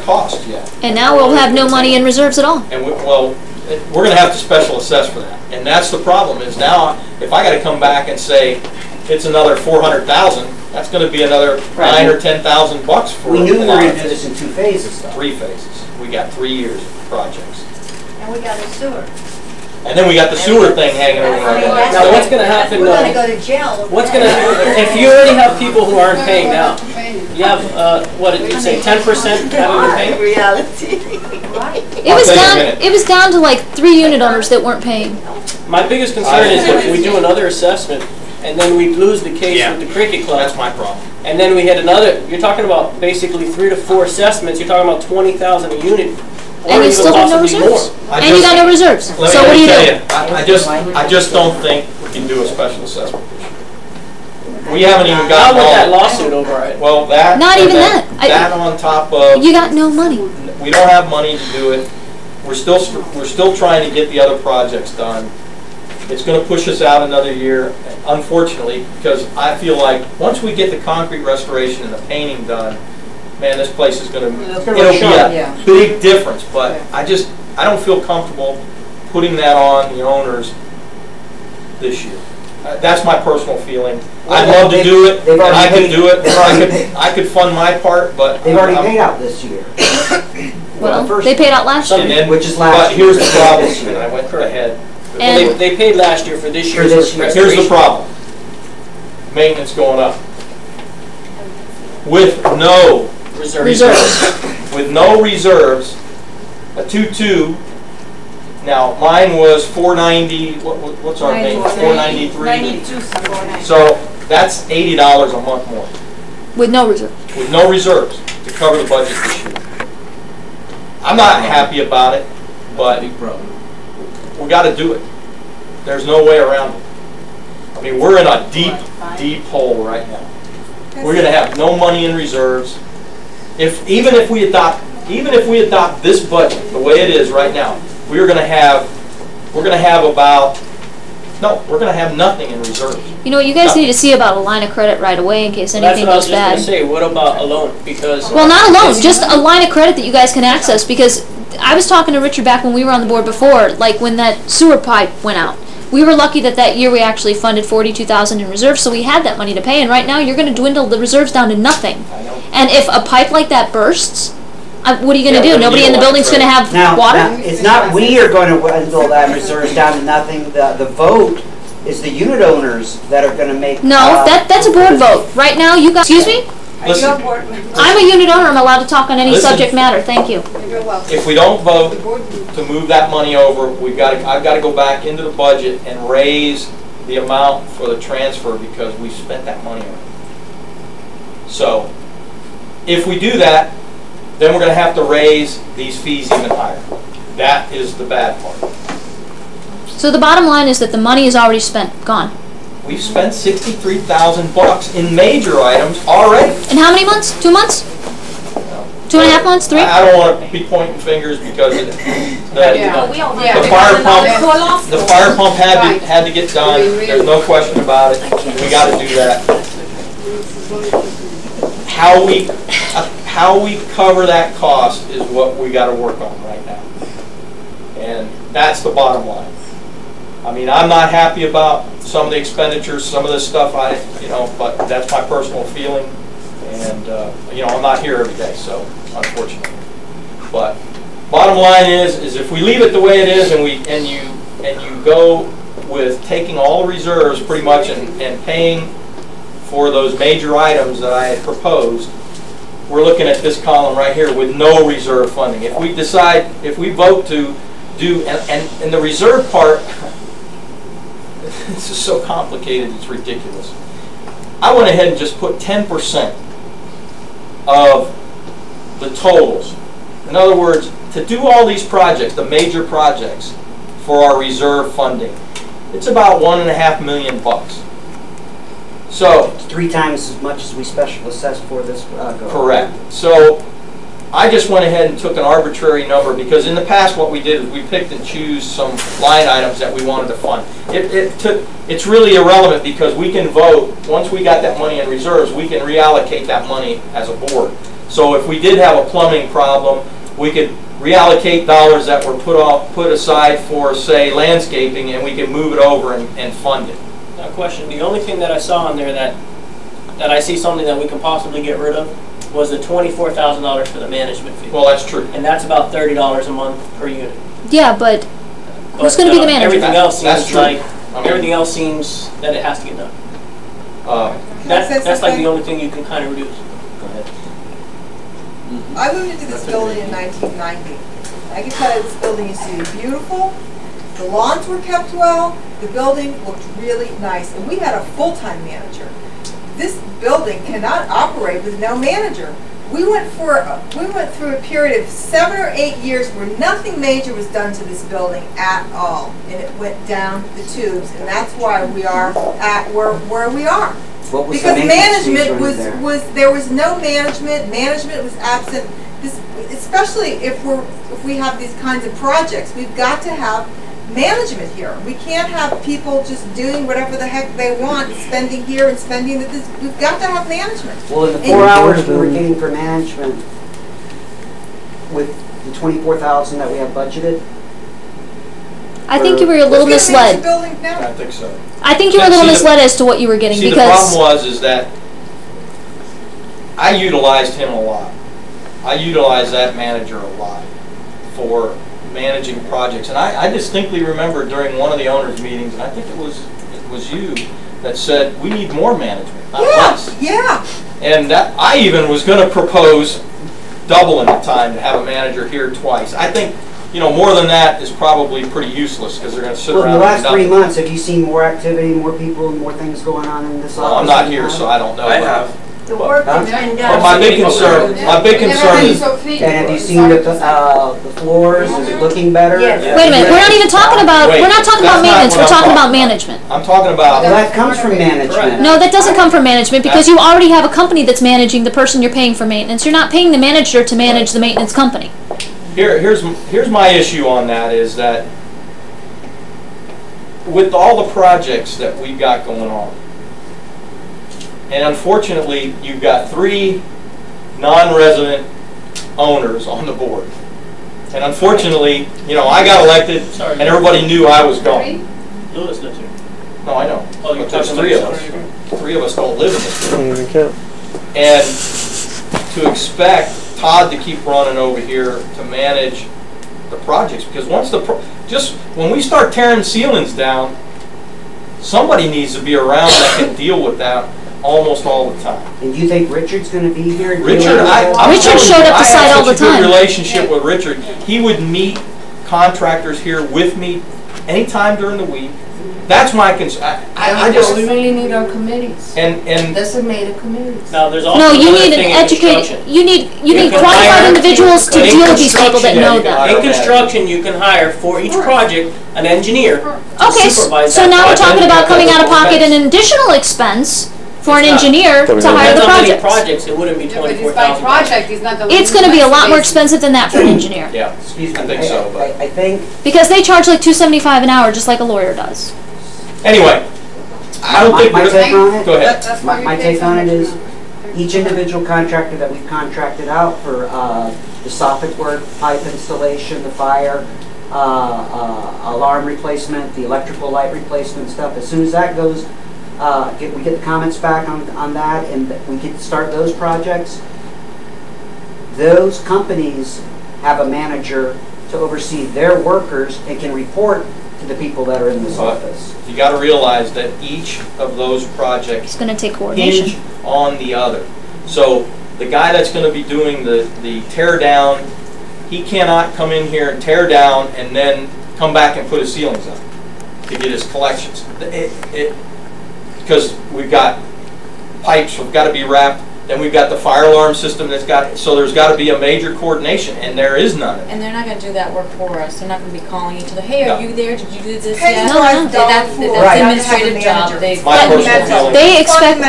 cost yet. And now we'll have no money in reserves at all. And well, we're going to have to special assess for that. And that's the problem is now if I got to come back and say it's another 400,000, that's going to be another $9,000 or $10,000 for. We knew we were going to do this in 2 phases, though. 3 phases. We got 3 years of projects. And we got a sewer. And then we got the sewer thing hanging over our head. Now what's going to happen? We're going to go to jail. What's going to happen if you already have people who aren't paying now? You have what did you say? 10% haven't been paying. Reality. It was down to like 3 unit owners that weren't paying. My biggest concern is if we do another assessment and then we lose the case with the Cricket Club. That's my problem. And then we had another. You're talking about basically 3 to 4 assessments. You're talking about 20,000 a unit. And you still have no reserves. And you got no reserves. So what do you do? I just don't think we can do a special assessment. We haven't even got not with that lawsuit over it. Well, that not even that. That on top of you got no money. We don't have money to do it. We're still trying to get the other projects done. It's going to push us out another year, unfortunately, because I feel like once we get the concrete restoration and the painting done, man, this place is going to, it'll be a big difference, but I don't feel comfortable putting that on the owners this year. That's my personal feeling. I'd love to do it, and I could do it, I could fund my part, but they've already paid out this year. Well, they paid out last year. Which is last year. But here's the problem, and I went ahead. Well, they paid last year for this year's restoration. Here's the problem. Maintenance going up. With no reserves. With no reserves, a 2.2. Now mine was 490. What's our name? 493. 92. So that's $80 a month more. With no reserves. With no reserves to cover the budget this year. I'm not happy about it, but we got to do it. There's no way around it. I mean, we're in a deep, deep hole right now. We're going to have no money in reserves. Even if we adopt this budget the way it is right now, we're going to have nothing in reserves. You know what? You guys need to see about a line of credit right away in case anything goes bad. That's what I was just going to say. What about a loan? Because well, not a loan, just a line of credit that you guys can access. Because I was talking to Richard back when we were on the board before, like when that sewer pipe went out. We were lucky that year we actually funded $42,000 in reserves, so we had that money to pay. And right now, you're going to dwindle the reserves down to nothing. And if a pipe like that bursts, what are you going to do? Nobody in the building's going to have water? Now, it's not we are going to dwindle that reserves down to nothing. The vote is the unit owners that are going to make. No, that's a board vote. Right now, you guys. Excuse me? Listen, I'm a unit owner. I'm allowed to talk on any subject matter. Thank you. If we don't vote to move that money over, I've got to go back into the budget and raise the amount for the transfer because we spent that money on it. So, if we do that, then we're going to have to raise these fees even higher. That is the bad part. So the bottom line is that the money is already spent, gone. We've spent $63,000 in major items already. In how many months? 2 months? 2.5 months? 3? I don't want to be pointing fingers because the fire pump had to get done. There's no question about it. We got to do that. How we cover that cost is what we got to work on right now, and that's the bottom line. I mean, I'm not happy about some of the expenditures, some of this stuff, but that's my personal feeling, and I'm not here every day, so unfortunately. But bottom line is if we leave it the way it is, and you go with taking all the reserves pretty much and paying for those major items that I had proposed, we're looking at this column right here with no reserve funding. If we vote to do, and the reserve part, this is so complicated, it's ridiculous. I went ahead and just put 10% of the totals. In other words, to do all these projects, the major projects, for our reserve funding, it's about $1.5 million. So it's 3 times as much as we special assessed for this. Correct. So I just went ahead and took an arbitrary number because in the past what we did is we picked and choose some line items that we wanted to fund. It's really irrelevant because we can vote, once we got that money in reserves, we can reallocate that money as a board. So if we did have a plumbing problem, we could reallocate dollars that were put aside for, say, landscaping, and we could move it over and fund it. Now, question, the only thing that I saw on there that I see something that we can possibly get rid of was the $24,000 for the management fee. Well, that's true. And that's about $30 a month per unit. Yeah, but who's going to be the manager? Everything else That's seems true. like, I mean, everything else seems that it has to get done. That's like the only thing you can kind of reduce. Go ahead. I moved into this building in 1990. I can tell you this building used to be beautiful. The lawns were kept well. The building looked really nice. And we had a full-time manager. This building cannot operate with no manager. We went through a period of 7 or 8 years where nothing major was done to this building at all. And it went down the tubes. And that's why we are at where we are. What was the Because maintenance fees management running there? there was no management. Management was absent. This, especially if we have these kinds of projects, we've got to have management here. We can't have people just doing whatever the heck they want, spending here and spending this. We've got to have management. Well, in the 4 hours we were getting for management, with the 24,000 that we have budgeted. I think you were a little Who's gonna manage misled. the building now? I think so. I think you were a little misled as to what you were getting See, the because problem is that I utilized him a lot. I utilized that manager a lot for managing projects. And I distinctly remember during one of the owners' meetings, and I think it was you that said, we need more management, not less. Yeah. And that, I even was going to propose doubling the time to have a manager here twice. I think, you know, more than that is probably pretty useless because they're going to sit Well, in around the and last 3 nothing. months, have you seen more activity, more people, more things going on in this office? Well, I'm not here, so I don't know. I have. The work that's been Well, done. my big concern is, And have you seen the floors? Is it looking better? Yes. wait a minute, we're not even talking about Wait, we're not talking that's about not maintenance. what We're I'm talking talking about about. management. I'm talking Well, about, that comes from management. No, that doesn't come from management because you already have a company that's managing the person you're paying for maintenance. You're not paying the manager to manage the maintenance company. here's my issue on that is that with all the projects that we've got going on, and unfortunately, you've got 3 non-resident owners on the board. And unfortunately, you know, I got elected and everybody knew I was gone. Lewis lives here. No, I know. Oh, you're But there's talking 3 of about us. 3 of us don't live in this building. And to expect Todd to keep running over here to manage the projects, because once just when we start tearing ceilings down, somebody needs to be around that can deal with that almost all the time. And you think Richard's going to be here? Richard, Richard showed up to site all the I have such a time. good relationship with Richard. He would meet contractors here with me anytime during the week. That's my concern. I just We really need our committees. and Designated committees. Now, there's also No, you another need thing an in educated. construction. You need can qualified hire- individuals to in deal with these people that construction, know you can them. hire- In construction, you can hire for each project an engineer to Okay, supervise so that now we're project. talking about coming out of pocket Expense. an additional expense for an It's not. engineer to hire the Depends on how many projects. projects, it wouldn't be Yeah, but it's by $24,000. project, it's not the. It's going to be a lot more expensive than that for an engineer yeah, Excuse me. I think so. But I think because they charge like $275 an hour, just like a lawyer does. anyway, I don't think my we're take on it. Go ahead. That's why My we take pay so on it much is, money. each individual contractor that we've contracted out for the soffit work, pipe installation, the fire, alarm replacement, the electrical light replacement stuff, as soon as that goes, we get the comments back on that and we can start those projects, those companies have a manager to oversee their workers and can report to the people that are in this office. You got to realize that each of those projects It's going to take coordination. hinge on the other. So the guy that's going to be doing the tear down, he cannot come in here and tear down and then come back and put his ceilings up to get his collections. Because we've got pipes have got to be wrapped, then we've got the fire alarm system that's got, so there's got to be a major coordination, and there is none. And they're not going to do that work for us. They're not going to be calling each other, hey, No. are you there? Did you do this Penny yet? wise No, dollar That's fool. Right. administrative job. They My personal feeling. They expect